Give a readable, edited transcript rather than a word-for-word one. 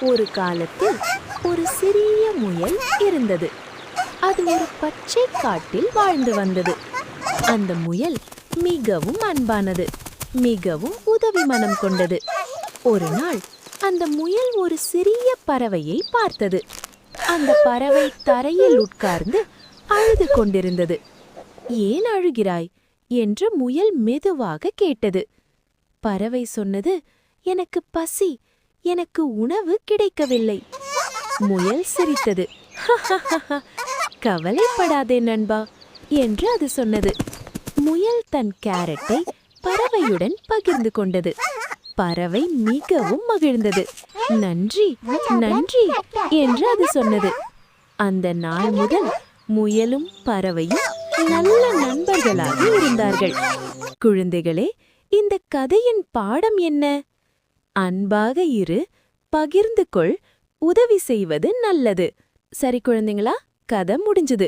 ஒரு காலத்தில் ஒரு சிறிய முயல் இருந்தது. அது ஒரு பச்சை காட்டில் வாழ்ந்து வந்தது. அந்த முயல் மிகவும் அன்பானது, மிகவும் உதவி மனம் கொண்டது. ஒரு நாள் அந்த முயல் ஒரு சிறிய பறவையை பார்த்தது. அந்த பறவை தரையில் உட்கார்ந்து அழுது கொண்டிருந்தது. ஏன் அழுகிறாய் என்று முயல் மெதுவாக கேட்டது. பறவை சொன்னது, எனக்கு பசி, எனக்கு உணவு கிடைக்கவில்லை. முயல் சிரித்தது. கவலைப்படாதே நண்பா என்று அது சொன்னது. முயல் தன் கேரட்டை பறவையுடன் பகிர்ந்து கொண்டது. பறவை மிகவும் மகிழ்ந்தது. நன்றி நன்றி என்று அது சொன்னது. அந்த நாள் முதல் முயலும் பறவையும் நல்ல நண்பர்களாக இருந்தார்கள். குழந்தைகளே, இந்த கதையின் பாடம் என்ன? அன்பாக இரு, பகிர்ந்து கொள், உதவி செய்வது நல்லது. சரி குழந்தைங்களா, கதை முடிஞ்சது.